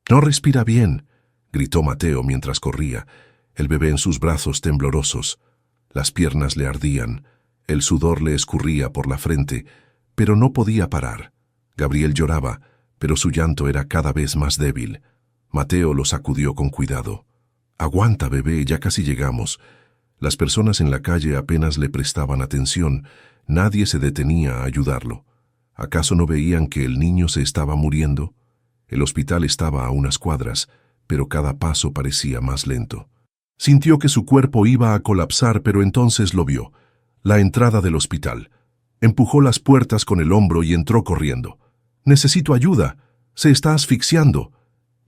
No respira bien, gritó Mateo mientras corría, el bebé en sus brazos temblorosos. Las piernas le ardían, el sudor le escurría por la frente, pero no podía parar. Gabriel lloraba, pero su llanto era cada vez más débil. Mateo lo sacudió con cuidado. «Aguanta, bebé, ya casi llegamos». Las personas en la calle apenas le prestaban atención, nadie se detenía a ayudarlo. ¿Acaso no veían que el niño se estaba muriendo? El hospital estaba a unas cuadras, pero cada paso parecía más lento. Sintió que su cuerpo iba a colapsar, pero entonces lo vio. La entrada del hospital. Empujó las puertas con el hombro y entró corriendo. «Necesito ayuda. Se está asfixiando».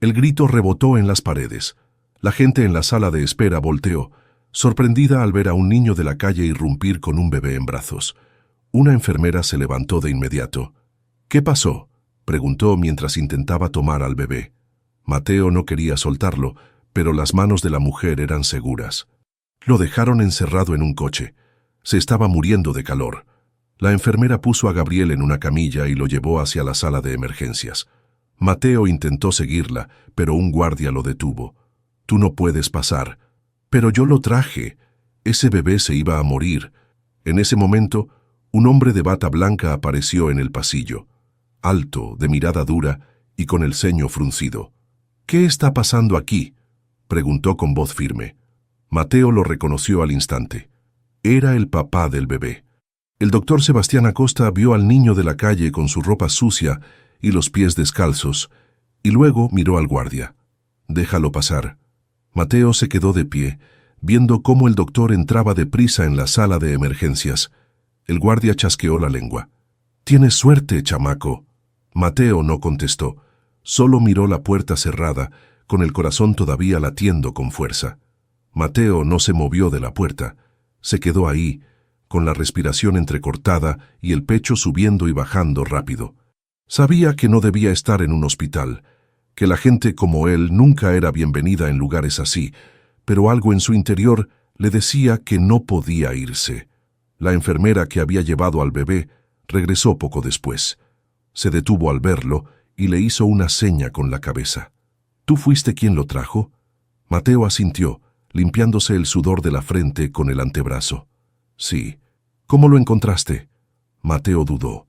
El grito rebotó en las paredes. La gente en la sala de espera volteó, sorprendida al ver a un niño de la calle irrumpir con un bebé en brazos. Una enfermera se levantó de inmediato. «¿Qué pasó?», preguntó mientras intentaba tomar al bebé. Mateo no quería soltarlo, pero las manos de la mujer eran seguras. Lo dejaron encerrado en un coche. Se estaba muriendo de calor. La enfermera puso a Gabriel en una camilla y lo llevó hacia la sala de emergencias. Mateo intentó seguirla, pero un guardia lo detuvo. «Tú no puedes pasar». «Pero yo lo traje. Ese bebé se iba a morir». En ese momento, un hombre de bata blanca apareció en el pasillo. Alto, de mirada dura y con el ceño fruncido. «¿Qué está pasando aquí?», preguntó con voz firme. Mateo lo reconoció al instante. Era el papá del bebé. El doctor Sebastián Acosta vio al niño de la calle con su ropa sucia y los pies descalzos, y luego miró al guardia. «Déjalo pasar». Mateo se quedó de pie, viendo cómo el doctor entraba deprisa en la sala de emergencias. El guardia chasqueó la lengua. «Tienes suerte, chamaco». Mateo no contestó, solo miró la puerta cerrada, con el corazón todavía latiendo con fuerza. Mateo no se movió de la puerta, se quedó ahí, con la respiración entrecortada y el pecho subiendo y bajando rápido. Sabía que no debía estar en un hospital, que la gente como él nunca era bienvenida en lugares así, pero algo en su interior le decía que no podía irse. La enfermera que había llevado al bebé regresó poco después. Se detuvo al verlo y le hizo una seña con la cabeza. «¿Tú fuiste quien lo trajo?». Mateo asintió, limpiándose el sudor de la frente con el antebrazo. «Sí». «¿Cómo lo encontraste?». Mateo dudó.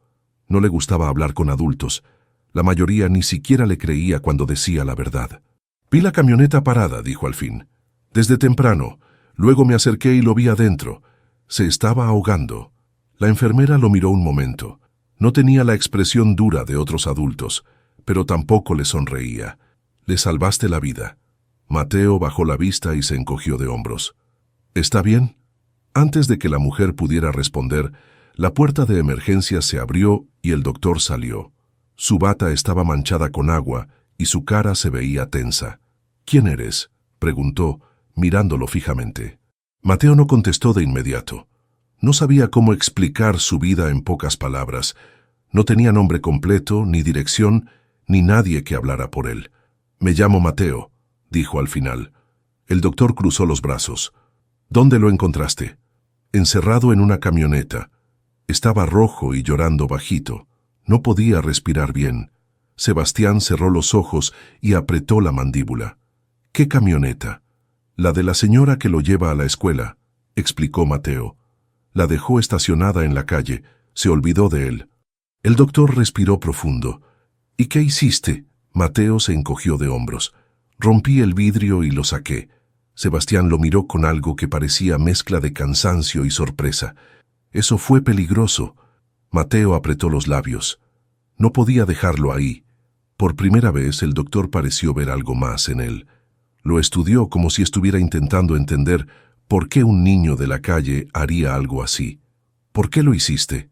No le gustaba hablar con adultos. La mayoría ni siquiera le creía cuando decía la verdad. «Vi la camioneta parada», dijo al fin. «Desde temprano. Luego me acerqué y lo vi adentro. Se estaba ahogando». La enfermera lo miró un momento. No tenía la expresión dura de otros adultos, pero tampoco le sonreía. «Le salvaste la vida». Mateo bajó la vista y se encogió de hombros. «¿Está bien?». Antes de que la mujer pudiera responder, la puerta de emergencia se abrió y el doctor salió. Su bata estaba manchada con agua y su cara se veía tensa. «¿Quién eres?», preguntó, mirándolo fijamente. Mateo no contestó de inmediato. No sabía cómo explicar su vida en pocas palabras. No tenía nombre completo, ni dirección, ni nadie que hablara por él. «Me llamo Mateo», dijo al final. El doctor cruzó los brazos. «¿Dónde lo encontraste?». «Encerrado en una camioneta». Estaba rojo y llorando bajito. No podía respirar bien. Sebastián cerró los ojos y apretó la mandíbula. «¿Qué camioneta?». «La de la señora que lo lleva a la escuela», explicó Mateo. La dejó estacionada en la calle. Se olvidó de él. El doctor respiró profundo. «¿Y qué hiciste?». Mateo se encogió de hombros. «Rompí el vidrio y lo saqué». Sebastián lo miró con algo que parecía mezcla de cansancio y sorpresa. «Eso fue peligroso». Mateo apretó los labios. No podía dejarlo ahí. Por primera vez el doctor pareció ver algo más en él. Lo estudió como si estuviera intentando entender por qué un niño de la calle haría algo así. «¿Por qué lo hiciste?».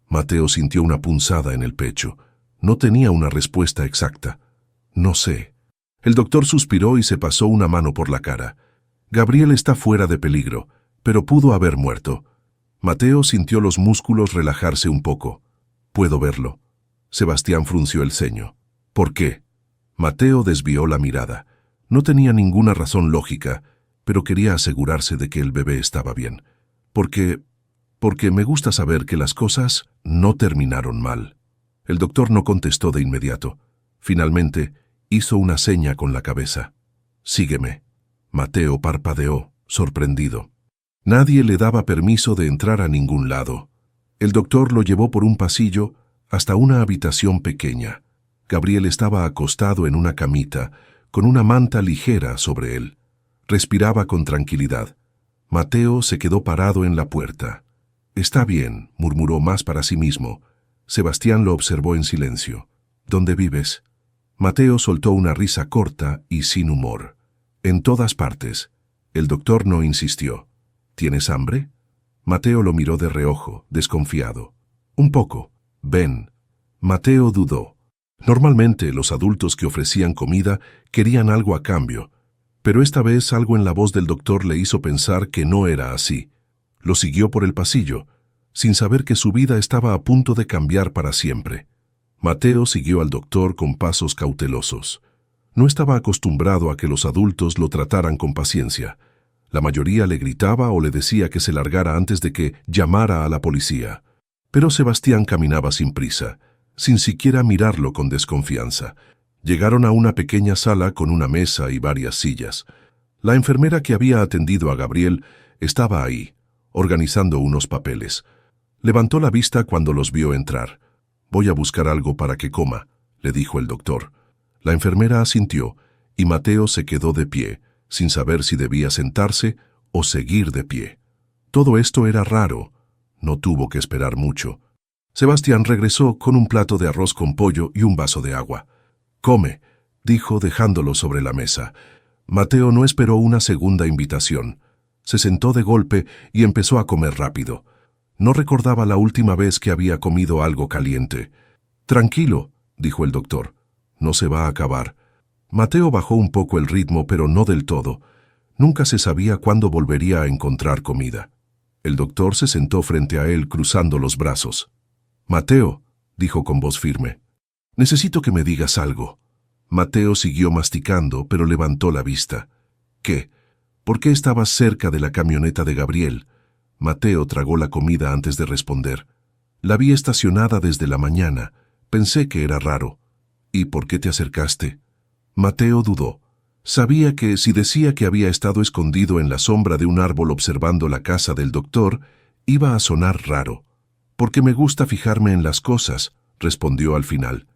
Mateo sintió una punzada en el pecho. No tenía una respuesta exacta. «No sé». El doctor suspiró y se pasó una mano por la cara. «Gabriel está fuera de peligro, pero pudo haber muerto». Mateo sintió los músculos relajarse un poco. «Puedo verlo». Sebastián frunció el ceño. «¿Por qué?». Mateo desvió la mirada. No tenía ninguna razón lógica, pero quería asegurarse de que el bebé estaba bien. Porque me gusta saber que las cosas no terminaron mal». El doctor no contestó de inmediato. Finalmente, Hizo una seña con la cabeza. «Sígueme». Mateo parpadeó, sorprendido. Nadie le daba permiso de entrar a ningún lado. El doctor lo llevó por un pasillo hasta una habitación pequeña. Gabriel estaba acostado en una camita, con una manta ligera sobre él. Respiraba con tranquilidad. Mateo se quedó parado en la puerta. «Está bien», murmuró más para sí mismo. Sebastián lo observó en silencio. «¿Dónde vives?» Mateo soltó una risa corta y sin humor. «En todas partes». El doctor no insistió. «¿Tienes hambre?» Mateo lo miró de reojo, desconfiado. «Un poco. Ven». Mateo dudó. Normalmente los adultos que ofrecían comida querían algo a cambio, pero esta vez algo en la voz del doctor le hizo pensar que no era así. Lo siguió por el pasillo, sin saber que su vida estaba a punto de cambiar para siempre. Mateo siguió al doctor con pasos cautelosos. No estaba acostumbrado a que los adultos lo trataran con paciencia. La mayoría le gritaba o le decía que se largara antes de que llamara a la policía. Pero Sebastián caminaba sin prisa, sin siquiera mirarlo con desconfianza. Llegaron a una pequeña sala con una mesa y varias sillas. La enfermera que había atendido a Gabriel estaba ahí, organizando unos papeles. Levantó la vista cuando los vio entrar. «Voy a buscar algo para que coma», le dijo el doctor. La enfermera asintió y Mateo se quedó de pie, sin saber si debía sentarse o seguir de pie. Todo esto era raro. No tuvo que esperar mucho. Sebastián regresó con un plato de arroz con pollo y un vaso de agua. «Come», dijo dejándolo sobre la mesa. Mateo no esperó una segunda invitación. Se sentó de golpe y empezó a comer rápido. No recordaba la última vez que había comido algo caliente. «Tranquilo», dijo el doctor. «No se va a acabar». Mateo bajó un poco el ritmo, pero no del todo. Nunca se sabía cuándo volvería a encontrar comida. El doctor se sentó frente a él cruzando los brazos. «Mateo», dijo con voz firme, «necesito que me digas algo». Mateo siguió masticando, pero levantó la vista. «¿Qué? ¿Por qué estabas cerca de la camioneta de Gabriel?» Mateo tragó la comida antes de responder. «La vi estacionada desde la mañana. Pensé que era raro». «¿Y por qué te acercaste?» Mateo dudó. Sabía que si decía que había estado escondido en la sombra de un árbol observando la casa del doctor, iba a sonar raro. «Porque me gusta fijarme en las cosas», respondió al final.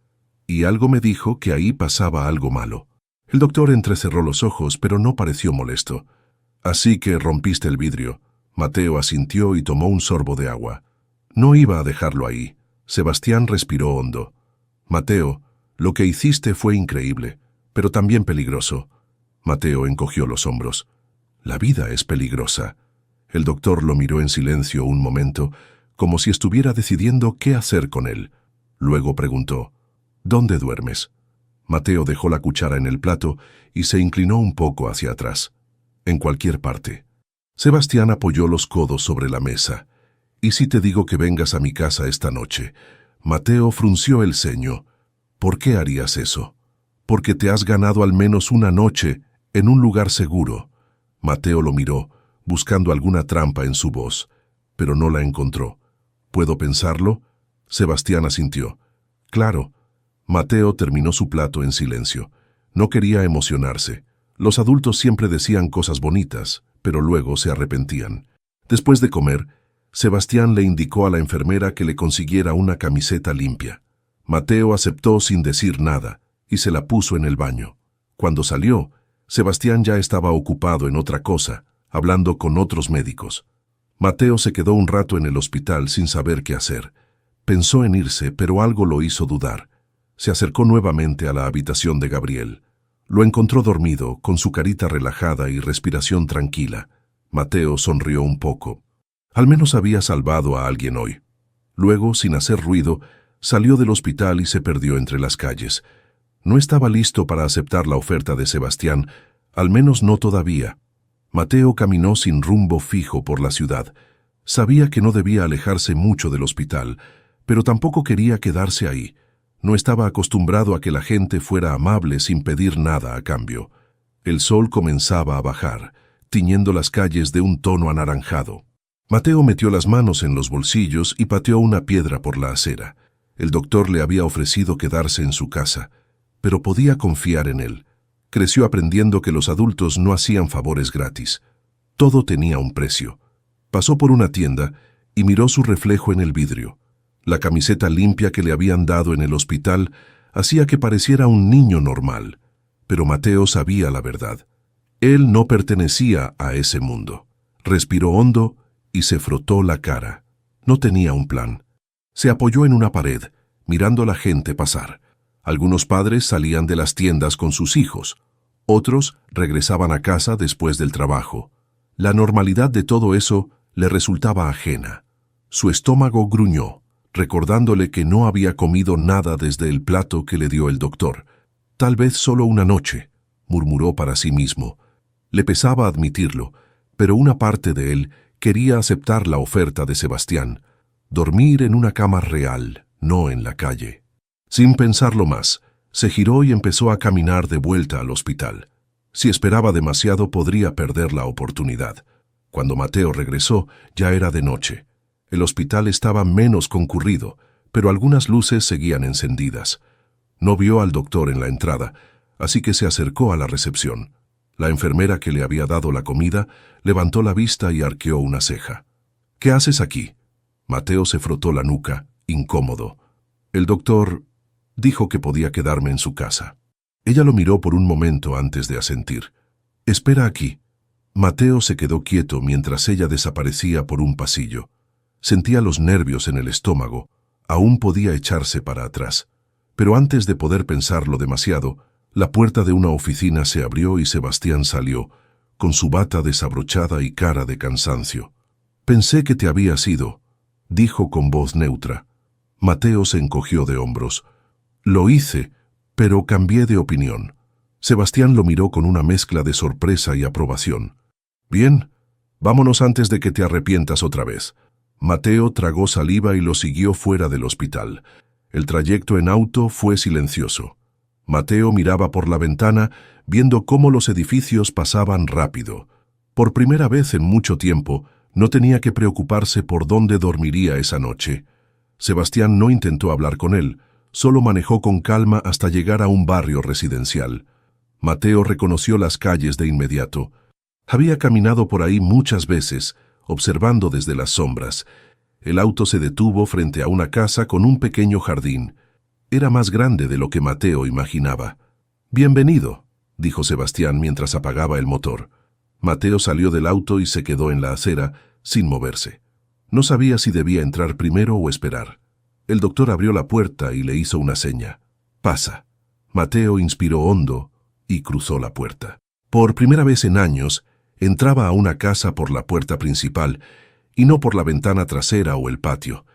«Y algo me dijo que ahí pasaba algo malo». El doctor entrecerró los ojos, pero no pareció molesto. «Así que rompiste el vidrio». Mateo asintió y tomó un sorbo de agua. No iba a dejarlo ahí. Sebastián respiró hondo. «Mateo, lo que hiciste fue increíble, pero también peligroso». Mateo encogió los hombros. «La vida es peligrosa». El doctor lo miró en silencio un momento, como si estuviera decidiendo qué hacer con él. Luego preguntó, «¿Dónde duermes?» Mateo dejó la cuchara en el plato y se inclinó un poco hacia atrás. «En cualquier parte». Sebastián apoyó los codos sobre la mesa. «¿Y si te digo que vengas a mi casa esta noche?» Mateo frunció el ceño. «¿Por qué harías eso?» «Porque te has ganado al menos una noche en un lugar seguro». Mateo lo miró, buscando alguna trampa en su voz, pero no la encontró. «¿Puedo pensarlo?» Sebastián asintió. «Claro». Mateo terminó su plato en silencio. No quería emocionarse. Los adultos siempre decían cosas bonitas, pero luego se arrepentían. Después de comer, Sebastián le indicó a la enfermera que le consiguiera una camiseta limpia. Mateo aceptó sin decir nada y se la puso en el baño. Cuando salió, Sebastián ya estaba ocupado en otra cosa, hablando con otros médicos. Mateo se quedó un rato en el hospital sin saber qué hacer. Pensó en irse, pero algo lo hizo dudar. Se acercó nuevamente a la habitación de Gabriel. Lo encontró dormido, con su carita relajada y respiración tranquila. Mateo sonrió un poco. Al menos había salvado a alguien hoy. Luego, sin hacer ruido, salió del hospital y se perdió entre las calles. No estaba listo para aceptar la oferta de Sebastián, al menos no todavía. Mateo caminó sin rumbo fijo por la ciudad. Sabía que no debía alejarse mucho del hospital, pero tampoco quería quedarse ahí. No estaba acostumbrado a que la gente fuera amable sin pedir nada a cambio. El sol comenzaba a bajar, tiñendo las calles de un tono anaranjado. Mateo metió las manos en los bolsillos y pateó una piedra por la acera. El doctor le había ofrecido quedarse en su casa. pero podía confiar en él. Creció aprendiendo que los adultos no hacían favores gratis. Todo tenía un precio. Pasó por una tienda y miró su reflejo en el vidrio. La camiseta limpia que le habían dado en el hospital hacía que pareciera un niño normal. Pero Mateo sabía la verdad. Él no pertenecía a ese mundo. Respiró hondo y se frotó la cara. No tenía un plan. Se apoyó en una pared, mirando a la gente pasar. Algunos padres salían de las tiendas con sus hijos. Otros regresaban a casa después del trabajo. La normalidad de todo eso le resultaba ajena. Su estómago gruñó, recordándole que no había comido nada desde el plato que le dio el doctor. Tal vez solo una noche, murmuró para sí mismo. Le pesaba admitirlo, pero una parte de él quería aceptar la oferta de Sebastián, dormir en una cama real, no en la calle. Sin pensarlo más, se giró y empezó a caminar de vuelta al hospital. Si esperaba demasiado podría perder la oportunidad. Cuando Mateo regresó, ya era de noche. El hospital estaba menos concurrido, pero algunas luces seguían encendidas. No vio al doctor en la entrada, así que se acercó a la recepción. La enfermera que le había dado la comida levantó la vista y arqueó una ceja. «¿Qué haces aquí?» Mateo se frotó la nuca, incómodo. «El doctor dijo que podía quedarme en su casa». Ella lo miró por un momento antes de asentir. «Espera aquí». Mateo se quedó quieto mientras ella desaparecía por un pasillo. Sentía los nervios en el estómago. Aún podía echarse para atrás. Pero antes de poder pensarlo demasiado, la puerta de una oficina se abrió y Sebastián salió, con su bata desabrochada y cara de cansancio. «Pensé que te habías ido», dijo con voz neutra. Mateo se encogió de hombros. «Lo hice, pero cambié de opinión». Sebastián lo miró con una mezcla de sorpresa y aprobación. «Bien, vámonos antes de que te arrepientas otra vez». Mateo tragó saliva y lo siguió fuera del hospital. El trayecto en auto fue silencioso. Mateo miraba por la ventana, viendo cómo los edificios pasaban rápido. Por primera vez en mucho tiempo, no tenía que preocuparse por dónde dormiría esa noche. Sebastián no intentó hablar con él, solo manejó con calma hasta llegar a un barrio residencial. Mateo reconoció las calles de inmediato. Había caminado por ahí muchas veces, observando desde las sombras. El auto se detuvo frente a una casa con un pequeño jardín. Era más grande de lo que Mateo imaginaba. «Bienvenido», dijo Sebastián mientras apagaba el motor. Mateo salió del auto y se quedó en la acera, sin moverse. No sabía si debía entrar primero o esperar. El doctor abrió la puerta y le hizo una seña. «Pasa». Mateo inspiró hondo y cruzó la puerta. Por primera vez en años, entraba a una casa por la puerta principal y no por la ventana trasera o el patio.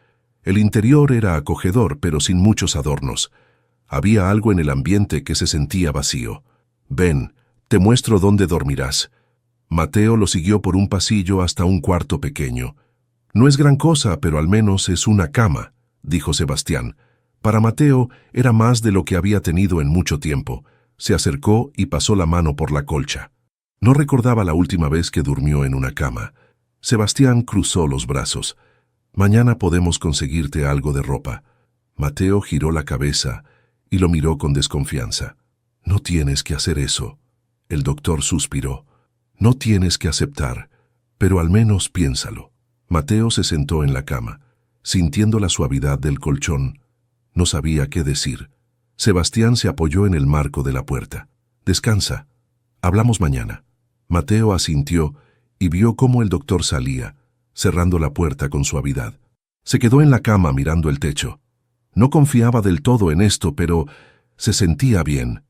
El interior era acogedor, pero sin muchos adornos. Había algo en el ambiente que se sentía vacío. «Ven, te muestro dónde dormirás». Mateo lo siguió por un pasillo hasta un cuarto pequeño. «No es gran cosa, pero al menos es una cama», dijo Sebastián. Para Mateo era más de lo que había tenido en mucho tiempo. Se acercó y pasó la mano por la colcha. No recordaba la última vez que durmió en una cama. Sebastián cruzó los brazos. «Mañana podemos conseguirte algo de ropa». Mateo giró la cabeza y lo miró con desconfianza. «No tienes que hacer eso». El doctor suspiró. «No tienes que aceptar, pero al menos piénsalo». Mateo se sentó en la cama, sintiendo la suavidad del colchón. No sabía qué decir. Sebastián se apoyó en el marco de la puerta. «Descansa. Hablamos mañana». Mateo asintió y vio cómo el doctor salía, cerrando la puerta con suavidad. Se quedó en la cama mirando el techo. No confiaba del todo en esto, pero se sentía bien.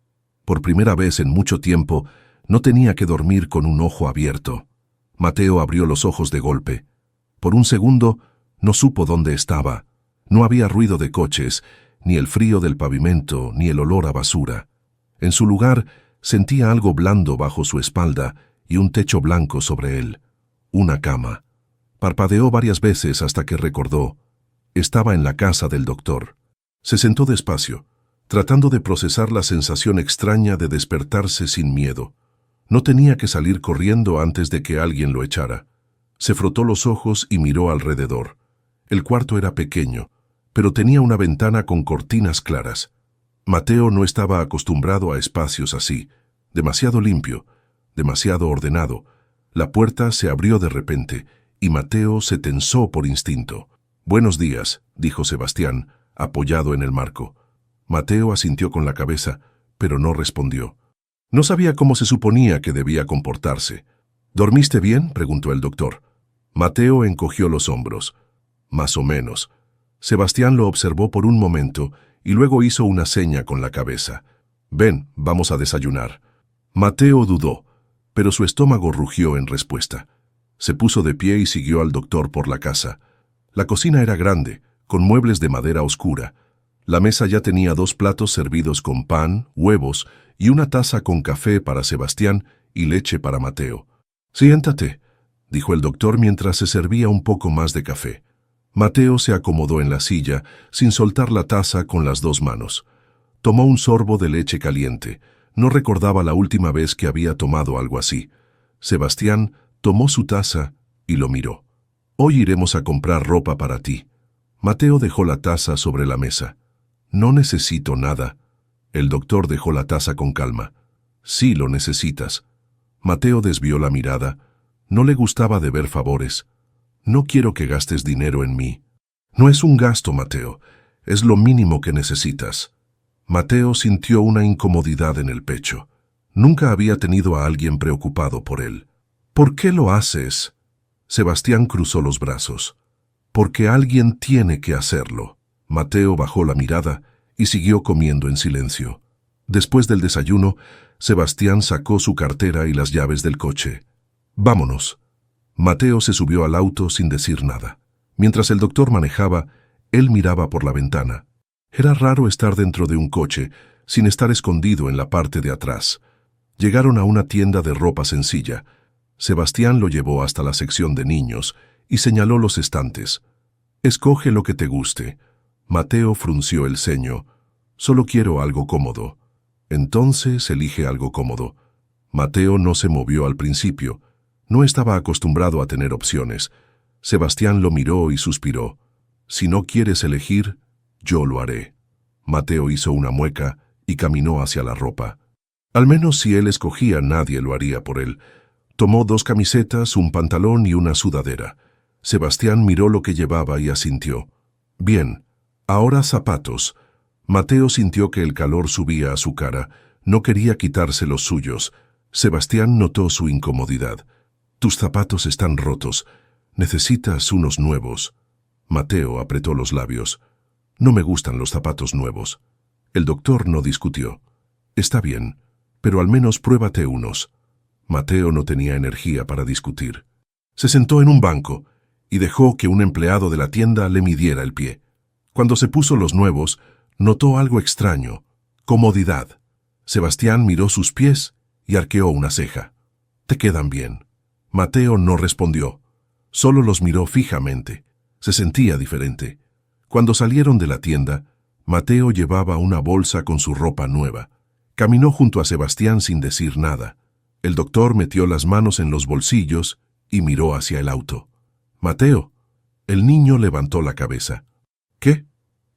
Por primera vez en mucho tiempo, no tenía que dormir con un ojo abierto. Mateo abrió los ojos de golpe. Por un segundo, no supo dónde estaba. No había ruido de coches, ni el frío del pavimento, ni el olor a basura. En su lugar, sentía algo blando bajo su espalda y un techo blanco sobre él. Una cama. Parpadeó varias veces hasta que recordó. Estaba en la casa del doctor. Se sentó despacio, tratando de procesar la sensación extraña de despertarse sin miedo. No tenía que salir corriendo antes de que alguien lo echara. Se frotó los ojos y miró alrededor. El cuarto era pequeño, pero tenía una ventana con cortinas claras. Mateo no estaba acostumbrado a espacios así, demasiado limpio, demasiado ordenado. La puerta se abrió de repente y Mateo se tensó por instinto. «Buenos días», dijo Sebastián, apoyado en el marco. Mateo asintió con la cabeza, pero no respondió. No sabía cómo se suponía que debía comportarse. «¿Dormiste bien?», preguntó el doctor. Mateo encogió los hombros. «Más o menos». Sebastián lo observó por un momento y luego hizo una seña con la cabeza. «Ven, vamos a desayunar». Mateo dudó, pero su estómago rugió en respuesta. Se puso de pie y siguió al doctor por la casa. La cocina era grande, con muebles de madera oscura. La mesa ya tenía 2 platos servidos con pan, huevos y una taza con café para Sebastián y leche para Mateo. «Siéntate», dijo el doctor mientras se servía un poco más de café. Mateo se acomodó en la silla, sin soltar la taza con las 2 manos. Tomó un sorbo de leche caliente. No recordaba la última vez que había tomado algo así. Sebastián tomó su taza y lo miró. «Hoy iremos a comprar ropa para ti». Mateo dejó la taza sobre la mesa. «No necesito nada». El doctor dejó la taza con calma. «Sí lo necesitas». Mateo desvió la mirada. No le gustaba deber favores. «No quiero que gastes dinero en mí». «No es un gasto, Mateo. Es lo mínimo que necesitas». Mateo sintió una incomodidad en el pecho. Nunca había tenido a alguien preocupado por él. «¿Por qué lo haces?» Sebastián cruzó los brazos. «Porque alguien tiene que hacerlo». Mateo bajó la mirada y siguió comiendo en silencio. Después del desayuno, Sebastián sacó su cartera y las llaves del coche. «Vámonos». Mateo se subió al auto sin decir nada. Mientras el doctor manejaba, él miraba por la ventana. Era raro estar dentro de un coche sin estar escondido en la parte de atrás. Llegaron a una tienda de ropa sencilla. Sebastián lo llevó hasta la sección de niños y señaló los estantes. «Escoge lo que te guste». Mateo frunció el ceño. «Solo quiero algo cómodo». «Entonces elige algo cómodo». Mateo no se movió al principio. No estaba acostumbrado a tener opciones. Sebastián lo miró y suspiró. «Si no quieres elegir, yo lo haré». Mateo hizo una mueca y caminó hacia la ropa. Al menos si él escogía, nadie lo haría por él. Tomó 2 camisetas, un pantalón y una sudadera. Sebastián miró lo que llevaba y asintió. «Bien, ahora zapatos». Mateo sintió que el calor subía a su cara. No quería quitarse los suyos. Sebastián notó su incomodidad. «Tus zapatos están rotos. Necesitas unos nuevos». Mateo apretó los labios. «No me gustan los zapatos nuevos». El doctor no discutió. «Está bien, pero al menos pruébate unos». Mateo no tenía energía para discutir. Se sentó en un banco y dejó que un empleado de la tienda le midiera el pie. Cuando se puso los nuevos, notó algo extraño: comodidad. Sebastián miró sus pies y arqueó una ceja. «Te quedan bien». Mateo no respondió. Solo los miró fijamente. Se sentía diferente. Cuando salieron de la tienda, Mateo llevaba una bolsa con su ropa nueva. Caminó junto a Sebastián sin decir nada. El doctor metió las manos en los bolsillos y miró hacia el auto. «Mateo». El niño levantó la cabeza. «¿Qué?».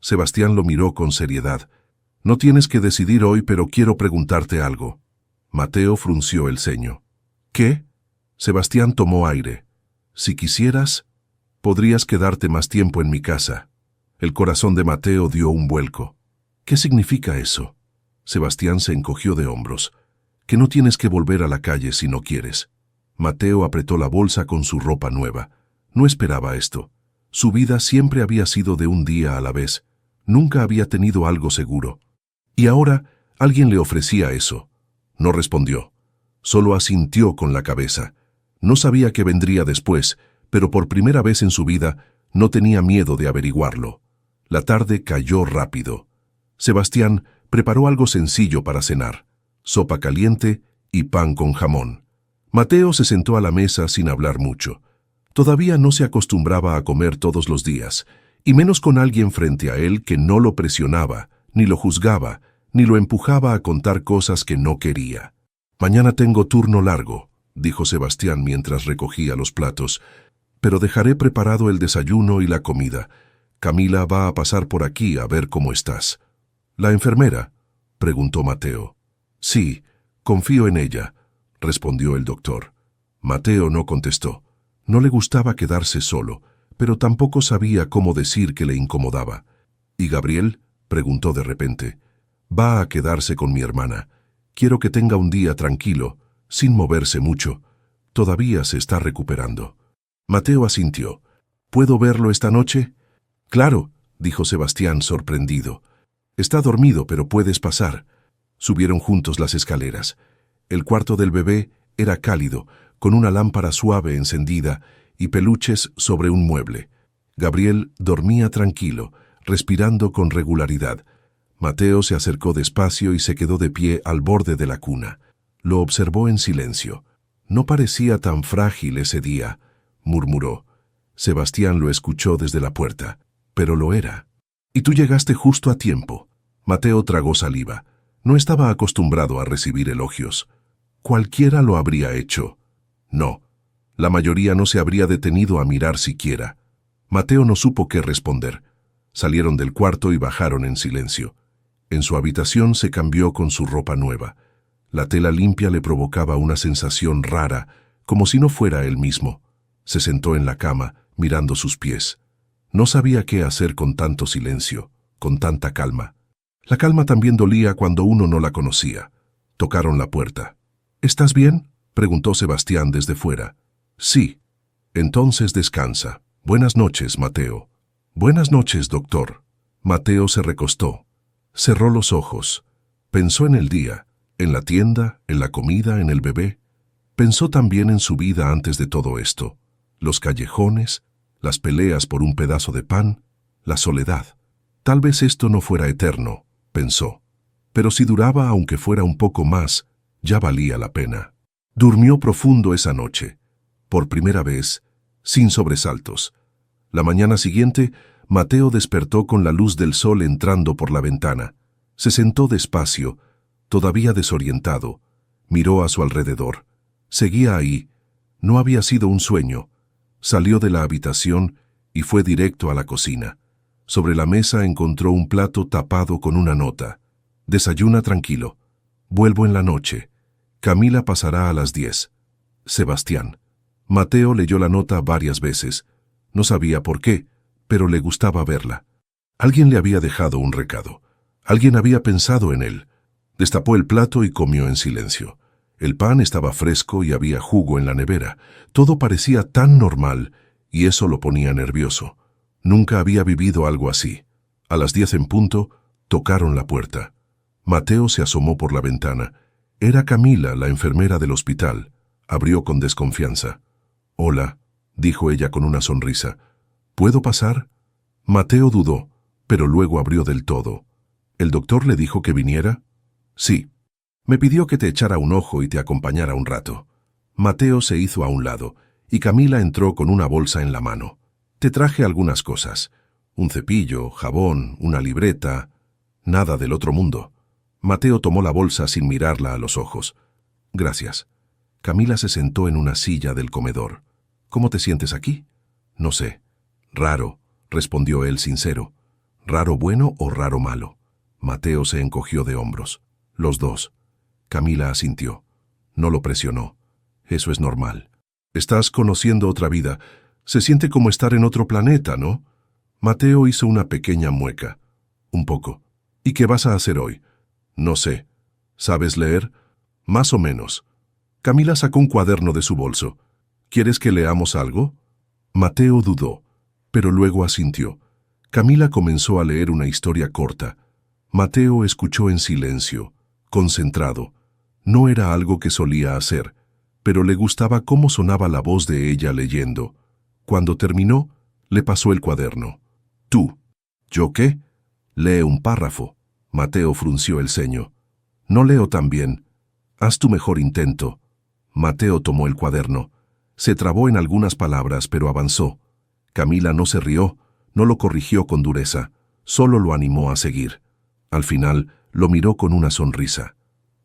Sebastián lo miró con seriedad. «No tienes que decidir hoy, pero quiero preguntarte algo». Mateo frunció el ceño. «¿Qué?». Sebastián tomó aire. «Si quisieras, podrías quedarte más tiempo en mi casa». El corazón de Mateo dio un vuelco. «¿Qué significa eso?». Sebastián se encogió de hombros. «Que no tienes que volver a la calle si no quieres». Mateo apretó la bolsa con su ropa nueva. No esperaba esto. Su vida siempre había sido de un día a la vez. Nunca había tenido algo seguro. Y ahora alguien le ofrecía eso. No respondió. Solo asintió con la cabeza. No sabía qué vendría después, pero por primera vez en su vida no tenía miedo de averiguarlo. La tarde cayó rápido. Sebastián preparó algo sencillo para cenar: sopa caliente y pan con jamón. Mateo se sentó a la mesa sin hablar mucho. Todavía no se acostumbraba a comer todos los días, y menos con alguien frente a él que no lo presionaba, ni lo juzgaba, ni lo empujaba a contar cosas que no quería. «Mañana tengo turno largo», dijo Sebastián mientras recogía los platos, «pero dejaré preparado el desayuno y la comida. Camila va a pasar por aquí a ver cómo estás». ¿La enfermera?, preguntó Mateo. Sí, confío en ella, respondió el doctor. Mateo no contestó. No le gustaba quedarse solo, pero tampoco sabía cómo decir que le incomodaba. ¿Y Gabriel?, preguntó de repente. Va a quedarse con mi hermana. Quiero que tenga un día tranquilo, sin moverse mucho. Todavía se está recuperando. Mateo asintió. ¿Puedo verlo esta noche? Claro, dijo Sebastián sorprendido. Está dormido, pero puedes pasar. Subieron juntos las escaleras. El cuarto del bebé era cálido, con una lámpara suave encendida y peluches sobre un mueble. Gabriel dormía tranquilo, respirando con regularidad. Mateo se acercó despacio y se quedó de pie al borde de la cuna. Lo observó en silencio. No parecía tan frágil ese día, murmuró. Sebastián lo escuchó desde la puerta, pero lo era. Y tú llegaste justo a tiempo. Mateo tragó saliva. No estaba acostumbrado a recibir elogios. Cualquiera lo habría hecho. No, la mayoría no se habría detenido a mirar siquiera. Mateo no supo qué responder. Salieron del cuarto y bajaron en silencio. En su habitación se cambió con su ropa nueva. La tela limpia le provocaba una sensación rara, como si no fuera él mismo. Se sentó en la cama, mirando sus pies. No sabía qué hacer con tanto silencio, con tanta calma. La calma también dolía cuando uno no la conocía. Tocaron la puerta. ¿Estás bien?, preguntó Sebastián desde fuera. Sí. Entonces descansa. Buenas noches, Mateo. Buenas noches, doctor. Mateo se recostó. Cerró los ojos. Pensó en el día, en la tienda, en la comida, en el bebé. Pensó también en su vida antes de todo esto. Los callejones, las peleas por un pedazo de pan, la soledad. Tal vez esto no fuera eterno, pensó. Pero si duraba aunque fuera un poco más, ya valía la pena. Durmió profundo esa noche. Por primera vez, sin sobresaltos. La mañana siguiente, Mateo despertó con la luz del sol entrando por la ventana. Se sentó despacio, todavía desorientado. Miró a su alrededor. Seguía ahí. No había sido un sueño. Salió de la habitación y fue directo a la cocina. Sobre la mesa encontró un plato tapado con una nota. Desayuna tranquilo. Vuelvo en la noche. Camila pasará a las 10. Sebastián. Mateo leyó la nota varias veces. No sabía por qué, pero le gustaba verla. Alguien le había dejado un recado. Alguien había pensado en él. Destapó el plato y comió en silencio. El pan estaba fresco y había jugo en la nevera. Todo parecía tan normal, y eso lo ponía nervioso. Nunca había vivido algo así. A las 10 en punto, tocaron la puerta. Mateo se asomó por la ventana. Era Camila, la enfermera del hospital. Abrió con desconfianza. «Hola», dijo ella con una sonrisa. «¿Puedo pasar?» Mateo dudó, pero luego abrió del todo. ¿El doctor le dijo que viniera? Sí. Me pidió que te echara un ojo y te acompañara un rato. Mateo se hizo a un lado, y Camila entró con una bolsa en la mano. Te traje algunas cosas. Un cepillo, jabón, una libreta. Nada del otro mundo. Mateo tomó la bolsa sin mirarla a los ojos. Gracias. Camila se sentó en una silla del comedor. ¿Cómo te sientes aquí? No sé. Raro, respondió él sincero. ¿Raro bueno o raro malo? Mateo se encogió de hombros. Los dos. Camila asintió. No lo presionó. Eso es normal. Estás conociendo otra vida. Se siente como estar en otro planeta, ¿no? Mateo hizo una pequeña mueca. Un poco. ¿Y qué vas a hacer hoy? No sé. ¿Sabes leer? Más o menos. Camila sacó un cuaderno de su bolso. ¿Quieres que leamos algo? Mateo dudó, pero luego asintió. Camila comenzó a leer una historia corta. Mateo escuchó en silencio, concentrado. No era algo que solía hacer, pero le gustaba cómo sonaba la voz de ella leyendo. Cuando terminó, le pasó el cuaderno. Tú. ¿Yo qué? Lee un párrafo. Mateo frunció el ceño. No leo tan bien. Haz tu mejor intento. Mateo tomó el cuaderno. Se trabó en algunas palabras, pero avanzó. Camila no se rió, no lo corrigió con dureza, solo lo animó a seguir. Al final, lo miró con una sonrisa.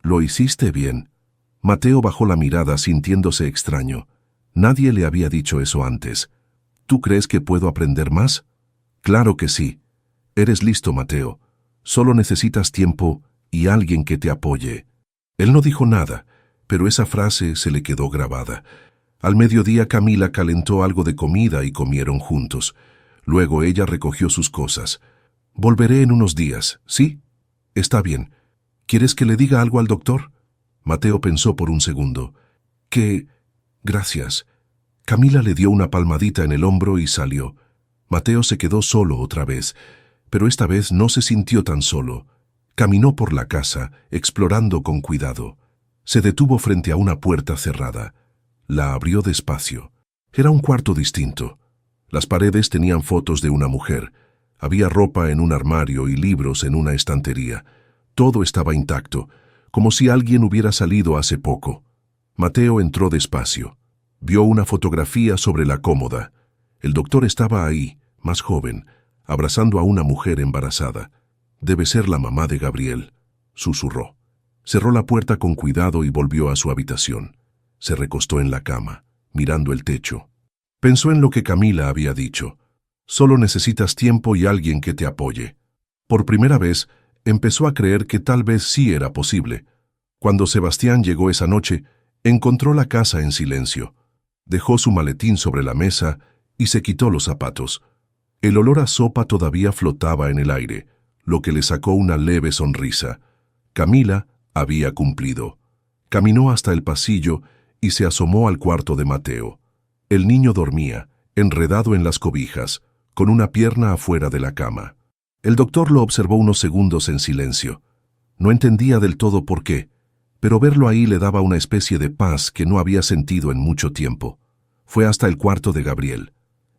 «Lo hiciste bien». Mateo bajó la mirada sintiéndose extraño. Nadie le había dicho eso antes. «¿Tú crees que puedo aprender más?» «Claro que sí. Eres listo, Mateo. Solo necesitas tiempo y alguien que te apoye. Él no dijo nada, pero esa frase se le quedó grabada. Al mediodía Camila calentó algo de comida y comieron juntos. Luego ella recogió sus cosas. Volveré en unos días, ¿sí? Está bien. ¿Quieres que le diga algo al doctor? Mateo pensó por un segundo. Gracias. Camila le dio una palmadita en el hombro y salió. Mateo se quedó solo otra vez, pero esta vez no se sintió tan solo. Caminó por la casa, explorando con cuidado. Se detuvo frente a una puerta cerrada. La abrió despacio. Era un cuarto distinto. Las paredes tenían fotos de una mujer. Había ropa en un armario y libros en una estantería. Todo estaba intacto, como si alguien hubiera salido hace poco. Mateo entró despacio. Vio una fotografía sobre la cómoda. El doctor estaba ahí, más joven, abrazando a una mujer embarazada. Debe ser la mamá de Gabriel, susurró. Cerró la puerta con cuidado y volvió a su habitación. Se recostó en la cama, mirando el techo. Pensó en lo que Camila había dicho. Solo necesitas tiempo y alguien que te apoye. Por primera vez, empezó a creer que tal vez sí era posible. Cuando Sebastián llegó esa noche, encontró la casa en silencio. Dejó su maletín sobre la mesa y se quitó los zapatos. El olor a sopa todavía flotaba en el aire, lo que le sacó una leve sonrisa. Camila había cumplido. Caminó hasta el pasillo y se asomó al cuarto de Mateo. El niño dormía, enredado en las cobijas, con una pierna afuera de la cama. El doctor lo observó unos segundos en silencio. No entendía del todo por qué, pero verlo ahí le daba una especie de paz que no había sentido en mucho tiempo. Fue hasta el cuarto de Gabriel.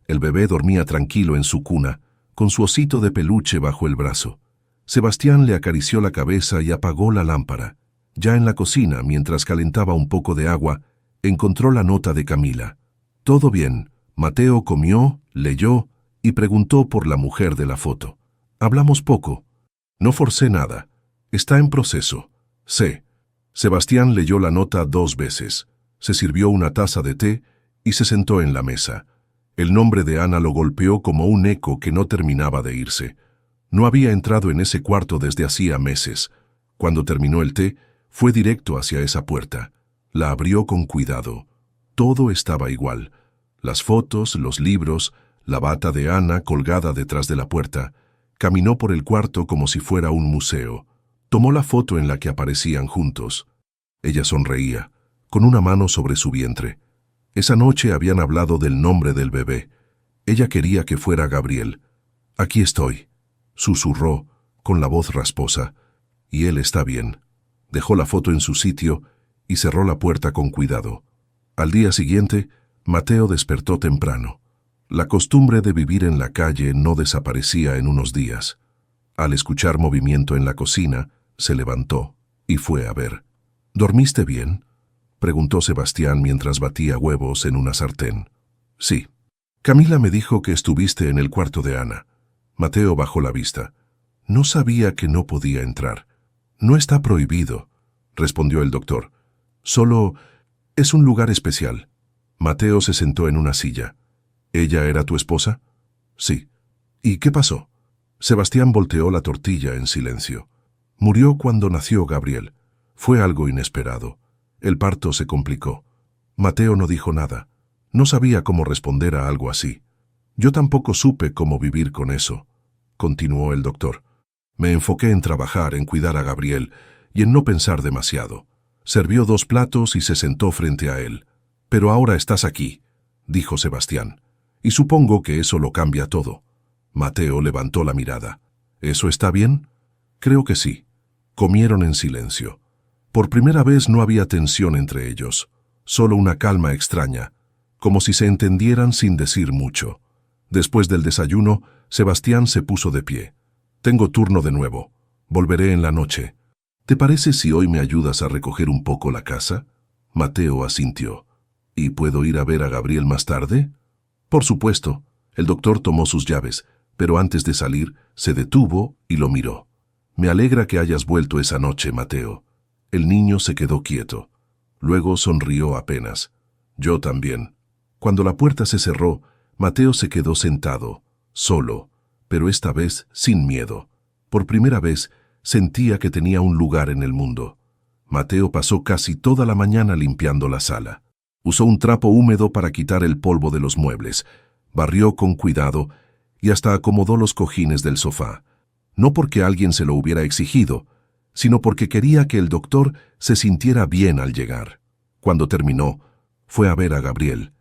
El bebé dormía tranquilo en su cuna, con su osito de peluche bajo el brazo. Sebastián le acarició la cabeza y apagó la lámpara. Ya en la cocina, mientras calentaba un poco de agua, encontró la nota de Camila. Todo bien. Mateo comió, leyó y preguntó por la mujer de la foto. Hablamos poco. No forcé nada. Está en proceso. Sé. Sebastián leyó la nota 2 veces. Se sirvió una taza de té y se sentó en la mesa. El nombre de Ana lo golpeó como un eco que no terminaba de irse. No había entrado en ese cuarto desde hacía meses. Cuando terminó el té, fue directo hacia esa puerta. La abrió con cuidado. Todo estaba igual. Las fotos, los libros, la bata de Ana colgada detrás de la puerta. Caminó por el cuarto como si fuera un museo. Tomó la foto en la que aparecían juntos. Ella sonreía, con una mano sobre su vientre. Esa noche habían hablado del nombre del bebé. Ella quería que fuera Gabriel. Aquí estoy, susurró, con la voz rasposa. Y él está bien. Dejó la foto en su sitio y cerró la puerta con cuidado. Al día siguiente, Mateo despertó temprano. La costumbre de vivir en la calle no desaparecía en unos días. Al escuchar movimiento en la cocina, se levantó y fue a ver. ¿Dormiste bien?, preguntó Sebastián mientras batía huevos en una sartén. Sí. Camila me dijo que estuviste en el cuarto de Ana. Mateo bajó la vista. No sabía que no podía entrar. No está prohibido, respondió el doctor. Solo es un lugar especial. Mateo se sentó en una silla. ¿Ella era tu esposa? Sí. ¿Y qué pasó? Sebastián volteó la tortilla en silencio. Murió cuando nació Gabriel. Fue algo inesperado. El parto se complicó. Mateo no dijo nada. No sabía cómo responder a algo así. Yo tampoco supe cómo vivir con eso, continuó el doctor. Me enfoqué en trabajar, en cuidar a Gabriel y en no pensar demasiado. Servió 2 platos y se sentó frente a él. Pero ahora estás aquí, dijo Sebastián, y supongo que eso lo cambia todo. Mateo levantó la mirada. ¿Eso está bien? Creo que sí. Comieron en silencio. Por primera vez no había tensión entre ellos, solo una calma extraña, como si se entendieran sin decir mucho. Después del desayuno, Sebastián se puso de pie. Tengo turno de nuevo. Volveré en la noche. ¿Te parece si hoy me ayudas a recoger un poco la casa? Mateo asintió. ¿Y puedo ir a ver a Gabriel más tarde? Por supuesto. El doctor tomó sus llaves, pero antes de salir, se detuvo y lo miró. Me alegra que hayas vuelto esa noche, Mateo. El niño se quedó quieto. Luego sonrió apenas. Yo también. Cuando la puerta se cerró, Mateo se quedó sentado, solo, pero esta vez sin miedo. Por primera vez, sentía que tenía un lugar en el mundo. Mateo pasó casi toda la mañana limpiando la sala. Usó un trapo húmedo para quitar el polvo de los muebles, barrió con cuidado y hasta acomodó los cojines del sofá. No porque alguien se lo hubiera exigido, sino porque quería que el doctor se sintiera bien al llegar. Cuando terminó, fue a ver a Gabriel.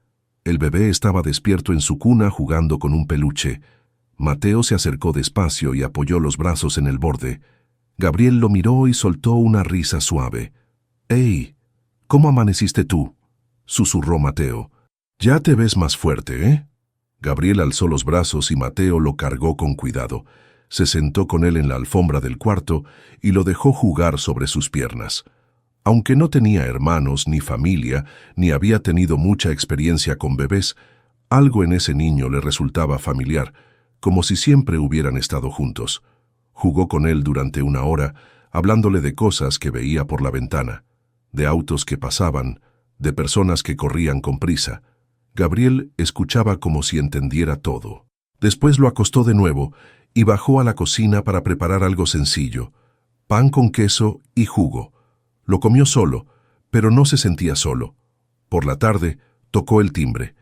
El bebé estaba despierto en su cuna jugando con un peluche. Mateo se acercó despacio y apoyó los brazos en el borde. Gabriel lo miró y soltó una risa suave. «¡Hey! ¿Cómo amaneciste tú?», susurró Mateo. «Ya te ves más fuerte, ¿eh?». Gabriel alzó los brazos y Mateo lo cargó con cuidado. Se sentó con él en la alfombra del cuarto y lo dejó jugar sobre sus piernas. Aunque no tenía hermanos ni familia, ni había tenido mucha experiencia con bebés, algo en ese niño le resultaba familiar, como si siempre hubieran estado juntos. Jugó con él durante una hora, hablándole de cosas que veía por la ventana, de autos que pasaban, de personas que corrían con prisa. Gabriel escuchaba como si entendiera todo. Después lo acostó de nuevo y bajó a la cocina para preparar algo sencillo: pan con queso y jugo. Lo comió solo, pero no se sentía solo. Por la tarde, tocó el timbre.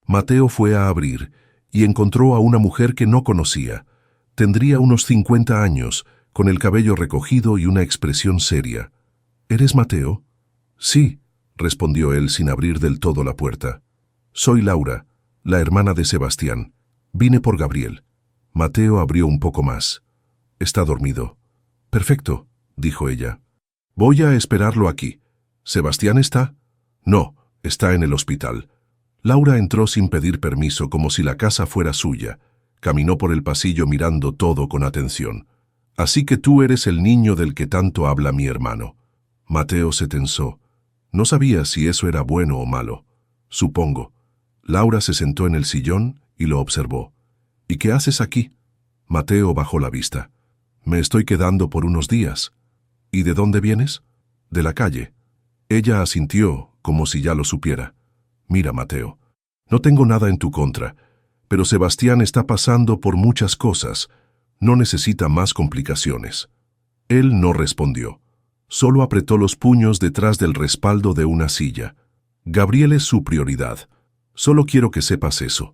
Mateo fue a abrir y encontró a una mujer que no conocía. Tendría unos 50 años, con el cabello recogido y una expresión seria. «¿Eres Mateo?». «Sí», respondió él sin abrir del todo la puerta. «Soy Laura, la hermana de Sebastián. Vine por Gabriel». Mateo abrió un poco más. «Está dormido». «Perfecto», dijo ella. «Voy a esperarlo aquí». «¿Sebastián está?». «No, está en el hospital». Laura entró sin pedir permiso, como si la casa fuera suya. Caminó por el pasillo mirando todo con atención. «Así que tú eres el niño del que tanto habla mi hermano». Mateo se tensó. No sabía si eso era bueno o malo. «Supongo». Laura se sentó en el sillón y lo observó. «¿Y qué haces aquí?». Mateo bajó la vista. «Me estoy quedando por unos días». «¿Y de dónde vienes?». «De la calle». Ella asintió, como si ya lo supiera. «Mira, Mateo, no tengo nada en tu contra, pero Sebastián está pasando por muchas cosas. No necesita más complicaciones». Él no respondió. Solo apretó los puños detrás del respaldo de una silla. «Gabriel es su prioridad. Solo quiero que sepas eso».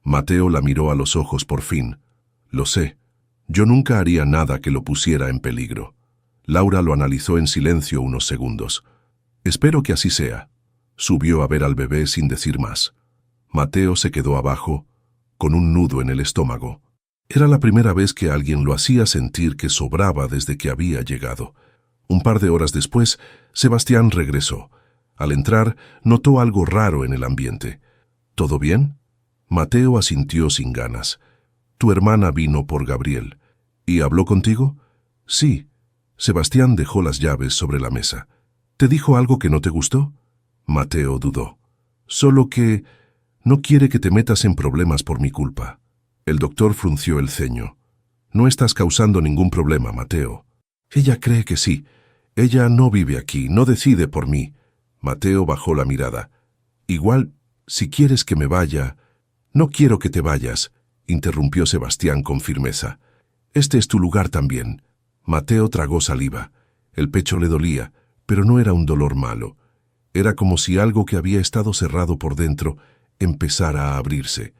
Mateo la miró a los ojos por fin. «Lo sé. Yo nunca haría nada que lo pusiera en peligro». Laura lo analizó en silencio unos segundos. «Espero que así sea». Subió a ver al bebé sin decir más. Mateo se quedó abajo, con un nudo en el estómago. Era la primera vez que alguien lo hacía sentir que sobraba desde que había llegado. Un par de horas después, Sebastián regresó. Al entrar, notó algo raro en el ambiente. «¿Todo bien?». Mateo asintió sin ganas. «Tu hermana vino por Gabriel». «¿Y habló contigo?». «Sí». Sebastián dejó las llaves sobre la mesa. «¿Te dijo algo que no te gustó?». Mateo dudó. «Solo que no quiere que te metas en problemas por mi culpa». El doctor frunció el ceño. «No estás causando ningún problema, Mateo». «Ella cree que sí. Ella no vive aquí, no decide por mí». Mateo bajó la mirada. «Igual, si quieres que me vaya». «No quiero que te vayas», interrumpió Sebastián con firmeza. «Este es tu lugar también». Mateo tragó saliva. El pecho le dolía, pero no era un dolor malo. Era como si algo que había estado cerrado por dentro empezara a abrirse,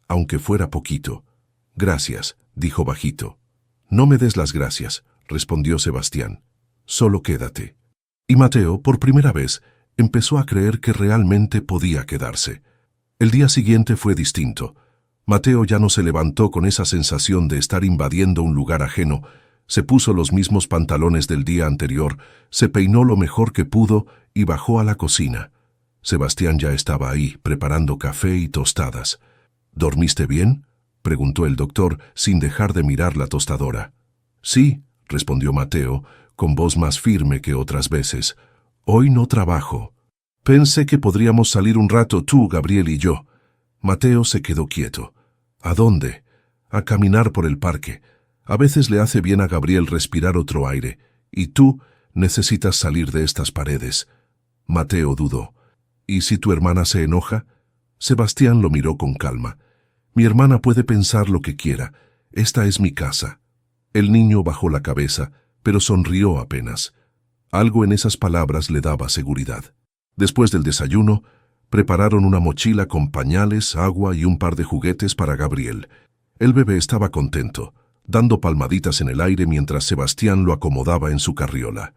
aunque fuera poquito. «Gracias», dijo bajito. «No me des las gracias», respondió Sebastián. «Solo quédate». Y Mateo, por primera vez, empezó a creer que realmente podía quedarse. El día siguiente fue distinto. Mateo ya no se levantó con esa sensación de estar invadiendo un lugar ajeno. Se puso los mismos pantalones del día anterior, se peinó lo mejor que pudo y bajó a la cocina. Sebastián ya estaba ahí, preparando café y tostadas. «¿Dormiste bien?», preguntó el doctor, sin dejar de mirar la tostadora. «Sí», respondió Mateo, con voz más firme que otras veces. «Hoy no trabajo». «Pensé que podríamos salir un rato tú, Gabriel y yo». Mateo se quedó quieto. «¿A dónde?». «A caminar por el parque. A veces le hace bien a Gabriel respirar otro aire, y tú necesitas salir de estas paredes». Mateo dudó. «¿Y si tu hermana se enoja?». Sebastián lo miró con calma. «Mi hermana puede pensar lo que quiera. Esta es mi casa». El niño bajó la cabeza, pero sonrió apenas. Algo en esas palabras le daba seguridad. Después del desayuno, prepararon una mochila con pañales, agua y un par de juguetes para Gabriel. El bebé estaba contento, dando palmaditas en el aire mientras Sebastián lo acomodaba en su carriola.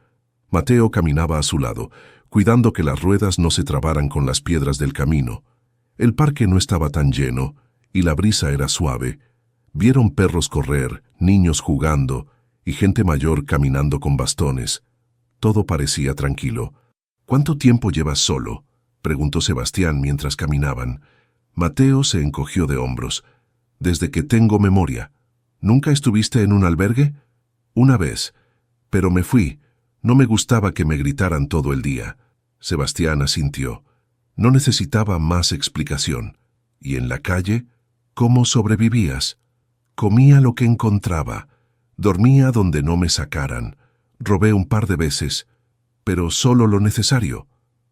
Mateo caminaba a su lado, cuidando que las ruedas no se trabaran con las piedras del camino. El parque no estaba tan lleno, y la brisa era suave. Vieron perros correr, niños jugando, y gente mayor caminando con bastones. Todo parecía tranquilo. «¿Cuánto tiempo llevas solo?», preguntó Sebastián mientras caminaban. Mateo se encogió de hombros. «Desde que tengo memoria». «¿Nunca estuviste en un albergue?» «Una vez, pero me fui. No me gustaba que me gritaran todo el día». Sebastián asintió. No necesitaba más explicación. «¿Y en la calle? ¿Cómo sobrevivías?» «Comía lo que encontraba. Dormía donde no me sacaran. Robé un par de veces, pero solo lo necesario».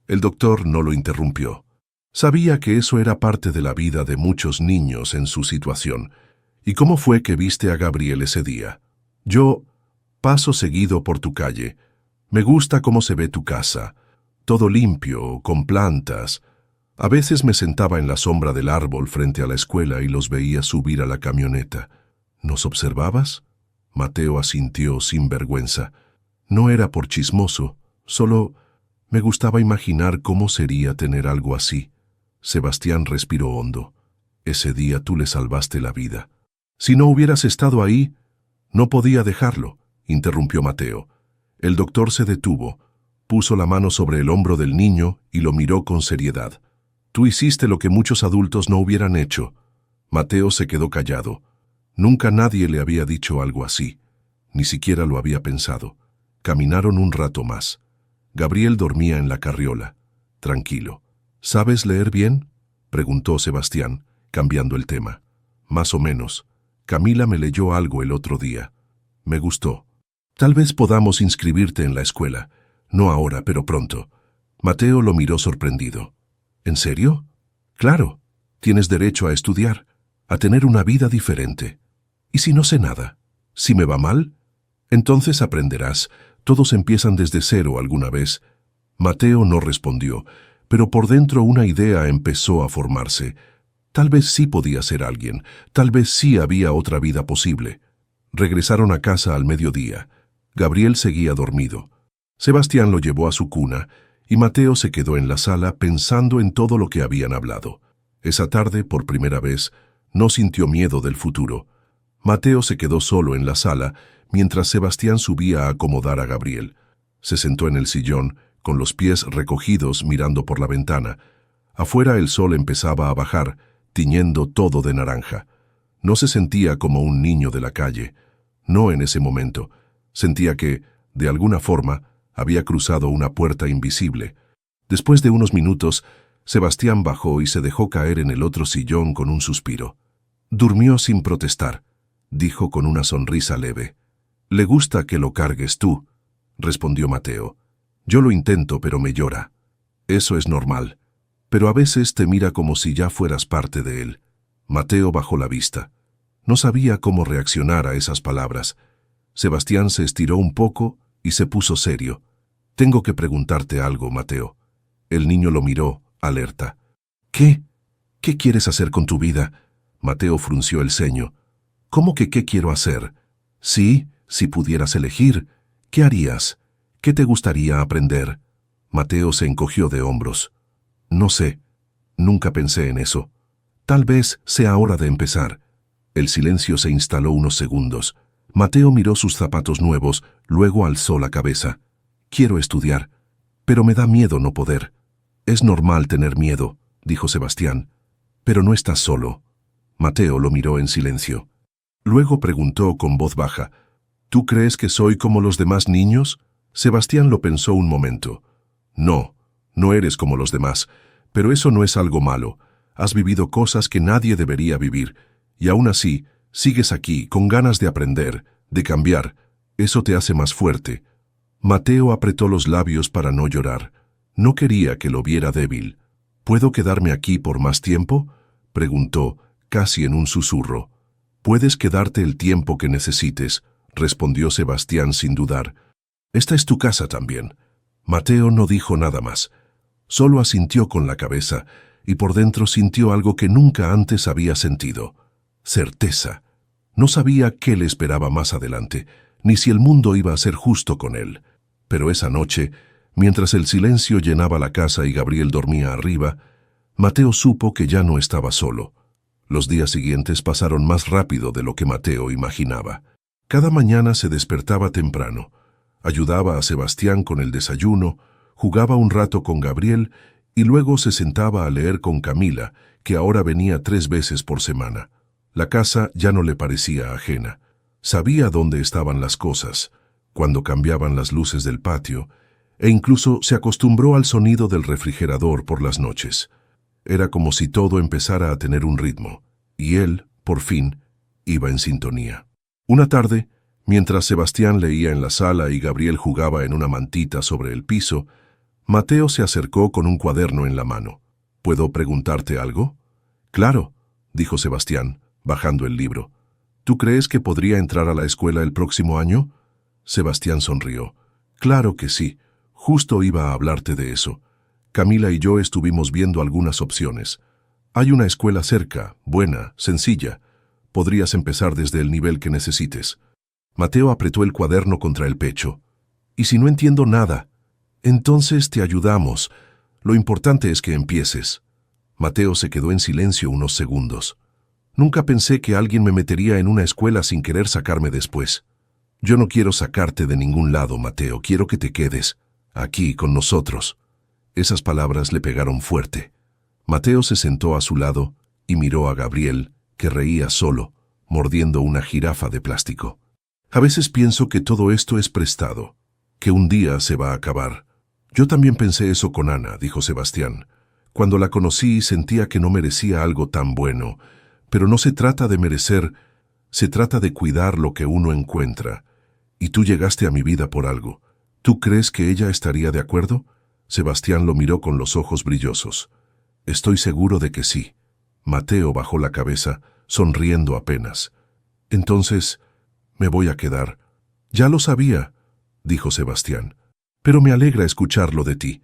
El doctor no lo interrumpió. Sabía que eso era parte de la vida de muchos niños en su situación. «¿Y cómo fue que viste a Gabriel ese día?» «Yo paso seguido por tu calle. Me gusta cómo se ve tu casa. Todo limpio, con plantas. A veces me sentaba en la sombra del árbol frente a la escuela y los veía subir a la camioneta». «¿Nos observabas?» Mateo asintió sin vergüenza. «No era por chismoso, solo me gustaba imaginar cómo sería tener algo así». Sebastián respiró hondo. «Ese día tú le salvaste la vida». «Si no hubieras estado ahí, no podía dejarlo», interrumpió Mateo. El doctor se detuvo, puso la mano sobre el hombro del niño y lo miró con seriedad. «Tú hiciste lo que muchos adultos no hubieran hecho». Mateo se quedó callado. Nunca nadie le había dicho algo así. Ni siquiera lo había pensado. Caminaron un rato más. Gabriel dormía en la carriola, tranquilo. «¿Sabes leer bien?», preguntó Sebastián, cambiando el tema. «Más o menos. Camila me leyó algo el otro día. Me gustó. Tal vez podamos inscribirte en la escuela. No ahora, pero pronto». Mateo lo miró sorprendido. «¿En serio?». «Claro. Tienes derecho a estudiar, a tener una vida diferente. ¿Y si no sé nada? ¿Si me va mal? Entonces aprenderás. Todos empiezan desde cero alguna vez». Mateo no respondió, pero por dentro una idea empezó a formarse. Tal vez sí podía ser alguien, tal vez sí había otra vida posible. Regresaron a casa al mediodía. Gabriel seguía dormido. Sebastián lo llevó a su cuna y Mateo se quedó en la sala pensando en todo lo que habían hablado. Esa tarde, por primera vez, no sintió miedo del futuro. Mateo se quedó solo en la sala mientras Sebastián subía a acomodar a Gabriel. Se sentó en el sillón, con los pies recogidos mirando por la ventana. Afuera el sol empezaba a bajar, tiñendo todo de naranja. No se sentía como un niño de la calle. No en ese momento. Sentía que, de alguna forma, había cruzado una puerta invisible. Después de unos minutos, Sebastián bajó y se dejó caer en el otro sillón con un suspiro. «Durmió sin protestar», dijo con una sonrisa leve. «Le gusta que lo cargues tú», respondió Mateo. «Yo lo intento, pero me llora. Eso es normal. Pero a veces te mira como si ya fueras parte de él». Mateo bajó la vista. No sabía cómo reaccionar a esas palabras. Sebastián se estiró un poco y se puso serio. «Tengo que preguntarte algo, Mateo». El niño lo miró, alerta. «¿Qué? ¿Qué quieres hacer con tu vida?». Mateo frunció el ceño. «¿Cómo que qué quiero hacer?». «Sí, si pudieras elegir, ¿qué harías? ¿Qué te gustaría aprender?». Mateo se encogió de hombros. «No sé. Nunca pensé en eso. Tal vez sea hora de empezar». El silencio se instaló unos segundos. Mateo miró sus zapatos nuevos, luego alzó la cabeza. «Quiero estudiar, pero me da miedo no poder». «Es normal tener miedo», dijo Sebastián. «Pero no estás solo». Mateo lo miró en silencio. Luego preguntó con voz baja, «¿Tú crees que soy como los demás niños?». Sebastián lo pensó un momento. «No, no eres como los demás, pero eso no es algo malo. Has vivido cosas que nadie debería vivir, y aún así, sigues aquí, con ganas de aprender, de cambiar. Eso te hace más fuerte». Mateo apretó los labios para no llorar. No quería que lo viera débil. «¿Puedo quedarme aquí por más tiempo?», preguntó, casi en un susurro. «Puedes quedarte el tiempo que necesites», respondió Sebastián sin dudar. Esta es tu casa también. Mateo no dijo nada más. Solo asintió con la cabeza y por dentro sintió algo que nunca antes había sentido. Certeza. No sabía qué le esperaba más adelante, ni si el mundo iba a ser justo con él. Pero esa noche, mientras el silencio llenaba la casa y Gabriel dormía arriba, Mateo supo que ya no estaba solo. Los días siguientes pasaron más rápido de lo que Mateo imaginaba. Cada mañana se despertaba temprano, ayudaba a Sebastián con el desayuno, jugaba un rato con Gabriel y luego se sentaba a leer con Camila, que ahora venía 3 veces por semana. La casa ya no le parecía ajena. Sabía dónde estaban las cosas, cuando cambiaban las luces del patio, e incluso se acostumbró al sonido del refrigerador por las noches. Era como si todo empezara a tener un ritmo, y él, por fin, iba en sintonía. Una tarde, mientras Sebastián leía en la sala y Gabriel jugaba en una mantita sobre el piso, Mateo se acercó con un cuaderno en la mano. ¿Puedo preguntarte algo? Claro, dijo Sebastián, bajando el libro. ¿Tú crees que podría entrar a la escuela el próximo año? Sebastián sonrió. Claro que sí. Justo iba a hablarte de eso. Camila y yo estuvimos viendo algunas opciones. Hay una escuela cerca, buena, sencilla. Podrías empezar desde el nivel que necesites. Mateo apretó el cuaderno contra el pecho. ¿Y si no entiendo nada? Entonces te ayudamos. Lo importante es que empieces. Mateo se quedó en silencio unos segundos. Nunca pensé que alguien me metería en una escuela sin querer sacarme después. Yo no quiero sacarte de ningún lado, Mateo. Quiero que te quedes, aquí, con nosotros. Esas palabras le pegaron fuerte. Mateo se sentó a su lado y miró a Gabriel, que reía solo, mordiendo una jirafa de plástico. A veces pienso que todo esto es prestado, que un día se va a acabar. Yo también pensé eso con Ana, dijo Sebastián. Cuando la conocí sentía que no merecía algo tan bueno, pero no se trata de merecer, se trata de cuidar lo que uno encuentra. Y tú llegaste a mi vida por algo. ¿Tú crees que ella estaría de acuerdo? Sebastián lo miró con los ojos brillosos. Estoy seguro de que sí. Mateo bajó la cabeza, sonriendo apenas. Entonces, me voy a quedar. Ya lo sabía, dijo Sebastián. Pero me alegra escucharlo de ti.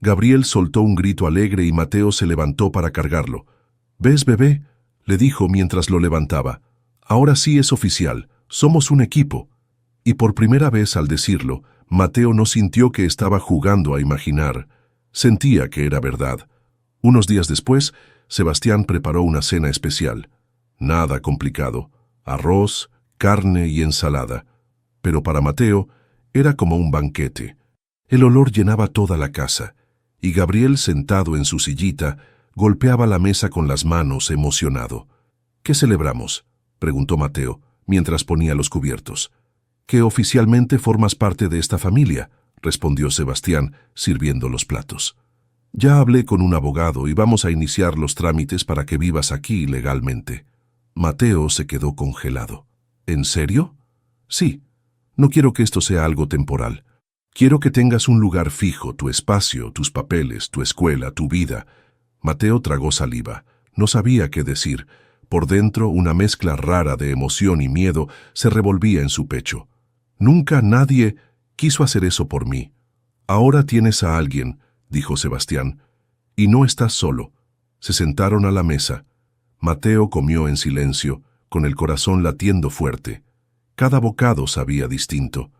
Gabriel soltó un grito alegre y Mateo se levantó para cargarlo. ¿Ves, bebé?, le dijo mientras lo levantaba. Ahora sí es oficial, somos un equipo. Y por primera vez al decirlo, Mateo no sintió que estaba jugando a imaginar. Sentía que era verdad. Unos días después, Sebastián preparó una cena especial. Nada complicado. Arroz, carne y ensalada. Pero para Mateo era como un banquete. El olor llenaba toda la casa, y Gabriel, sentado en su sillita, golpeaba la mesa con las manos, emocionado. ¿Qué celebramos?, preguntó Mateo, mientras ponía los cubiertos. Que oficialmente formas parte de esta familia, respondió Sebastián, sirviendo los platos. Ya hablé con un abogado y vamos a iniciar los trámites para que vivas aquí legalmente. Mateo se quedó congelado. ¿En serio? Sí. No quiero que esto sea algo temporal. Quiero que tengas un lugar fijo, tu espacio, tus papeles, tu escuela, tu vida. Mateo tragó saliva. No sabía qué decir. Por dentro, una mezcla rara de emoción y miedo se revolvía en su pecho. Nunca nadie quiso hacer eso por mí. Ahora tienes a alguien, dijo Sebastián, y no estás solo. Se sentaron a la mesa. Mateo comió en silencio, con el corazón latiendo fuerte. Cada bocado sabía distinto.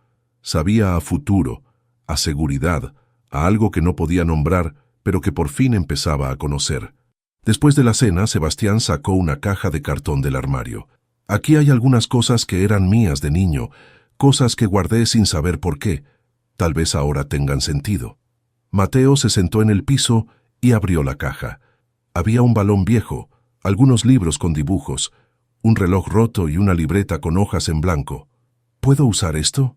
Sabía a futuro, a seguridad, a algo que no podía nombrar, pero que por fin empezaba a conocer. Después de la cena, Sebastián sacó una caja de cartón del armario. Aquí hay algunas cosas que eran mías de niño, cosas que guardé sin saber por qué. Tal vez ahora tengan sentido. Mateo se sentó en el piso y abrió la caja. Había un balón viejo, algunos libros con dibujos, un reloj roto y una libreta con hojas en blanco. ¿Puedo usar esto?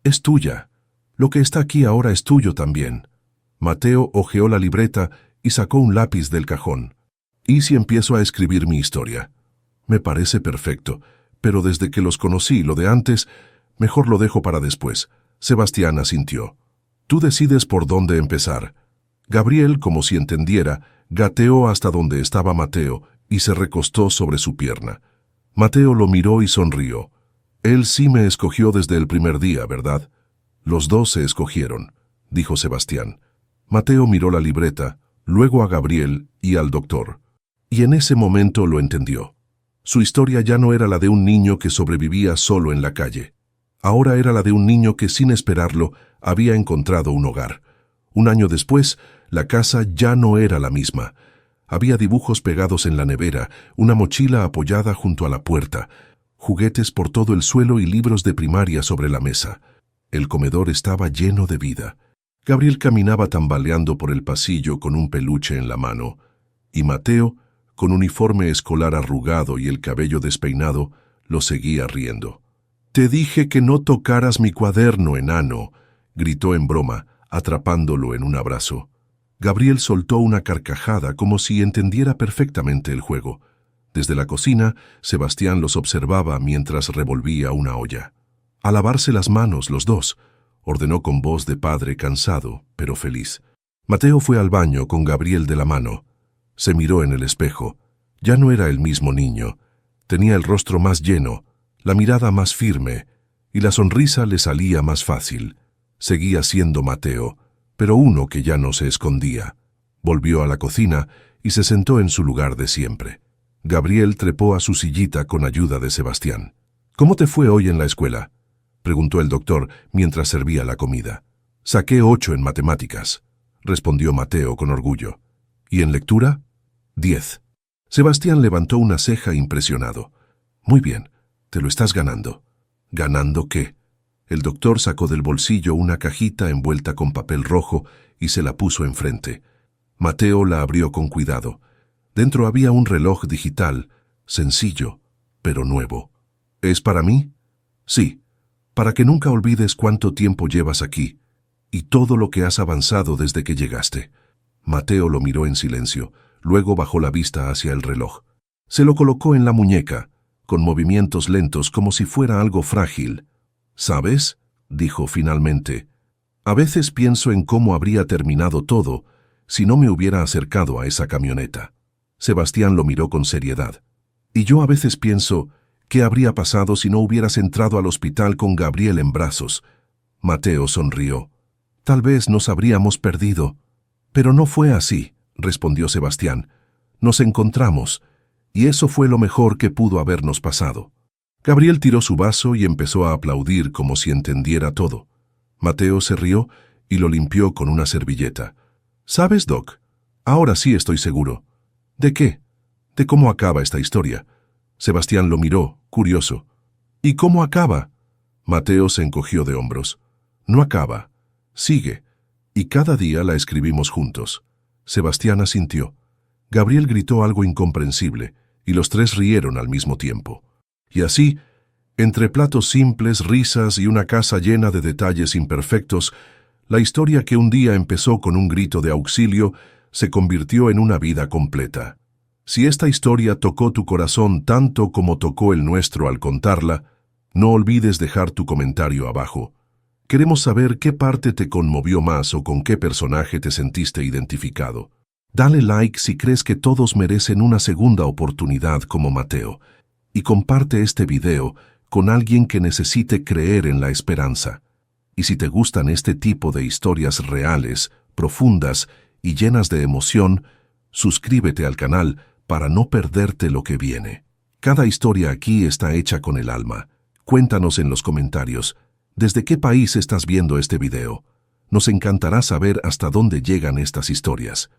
Es tuya. Lo que está aquí ahora es tuyo también. Mateo hojeó la libreta y sacó un lápiz del cajón. ¿Y si empiezo a escribir mi historia? Me parece perfecto, pero desde que los conocí, lo de antes, mejor lo dejo para después. Sebastián asintió. Tú decides por dónde empezar. Gabriel, como si entendiera, gateó hasta donde estaba Mateo y se recostó sobre su pierna. Mateo lo miró y sonrió. Él sí me escogió desde el primer día, ¿verdad? Los dos se escogieron, dijo Sebastián. Mateo miró la libreta, luego a Gabriel y al doctor. Y en ese momento lo entendió. Su historia ya no era la de un niño que sobrevivía solo en la calle. Ahora era la de un niño que, sin esperarlo, había encontrado un hogar. Un año después, la casa ya no era la misma. Había dibujos pegados en la nevera, una mochila apoyada junto a la puerta, juguetes por todo el suelo y libros de primaria sobre la mesa. El comedor estaba lleno de vida. Gabriel caminaba tambaleando por el pasillo con un peluche en la mano, y Mateo, con uniforme escolar arrugado y el cabello despeinado, lo seguía riendo. «Te dije que no tocaras mi cuaderno, enano», gritó en broma, atrapándolo en un abrazo. Gabriel soltó una carcajada como si entendiera perfectamente el juego. Desde la cocina, Sebastián los observaba mientras revolvía una olla. «A lavarse las manos, los dos», ordenó con voz de padre cansado, pero feliz. Mateo fue al baño con Gabriel de la mano. Se miró en el espejo. Ya no era el mismo niño. Tenía el rostro más lleno, la mirada más firme, y la sonrisa le salía más fácil. Seguía siendo Mateo, pero uno que ya no se escondía. Volvió a la cocina y se sentó en su lugar de siempre. Gabriel trepó a su sillita con ayuda de Sebastián. «¿Cómo te fue hoy en la escuela?», preguntó el doctor mientras servía la comida. «Saqué 8 en matemáticas», respondió Mateo con orgullo. «¿Y en lectura?». 10. Sebastián levantó una ceja impresionado. «Muy bien, te lo estás ganando». «¿Ganando qué?». El doctor sacó del bolsillo una cajita envuelta con papel rojo y se la puso enfrente. Mateo la abrió con cuidado. Dentro había un reloj digital, sencillo, pero nuevo. «¿Es para mí?». «Sí, para que nunca olvides cuánto tiempo llevas aquí y todo lo que has avanzado desde que llegaste». Mateo lo miró en silencio, luego bajó la vista hacia el reloj. Se lo colocó en la muñeca, con movimientos lentos como si fuera algo frágil. «¿Sabes?», dijo finalmente, «a veces pienso en cómo habría terminado todo si no me hubiera acercado a esa camioneta». Sebastián lo miró con seriedad. «Y yo a veces pienso, ¿qué habría pasado si no hubieras entrado al hospital con Gabriel en brazos?». Mateo sonrió. «Tal vez nos habríamos perdido». «Pero no fue así», respondió Sebastián. «Nos encontramos, y eso fue lo mejor que pudo habernos pasado». Gabriel tiró su vaso y empezó a aplaudir como si entendiera todo. Mateo se rió y lo limpió con una servilleta. «¿Sabes, Doc? Ahora sí estoy seguro». «¿De qué?». «De cómo acaba esta historia». Sebastián lo miró, curioso. «¿Y cómo acaba?». Mateo se encogió de hombros. «No acaba. Sigue. Y cada día la escribimos juntos». Sebastián asintió. Gabriel gritó algo incomprensible, y los tres rieron al mismo tiempo. Y así, entre platos simples, risas y una casa llena de detalles imperfectos, la historia que un día empezó con un grito de auxilio se convirtió en una vida completa. Si esta historia tocó tu corazón tanto como tocó el nuestro al contarla, no olvides dejar tu comentario abajo. Queremos saber qué parte te conmovió más o con qué personaje te sentiste identificado. Dale like si crees que todos merecen una segunda oportunidad como Mateo, y comparte este video con alguien que necesite creer en la esperanza. Y si te gustan este tipo de historias reales, profundas y llenas de emoción, suscríbete al canal para no perderte lo que viene. Cada historia aquí está hecha con el alma. Cuéntanos en los comentarios, ¿desde qué país estás viendo este video? Nos encantará saber hasta dónde llegan estas historias.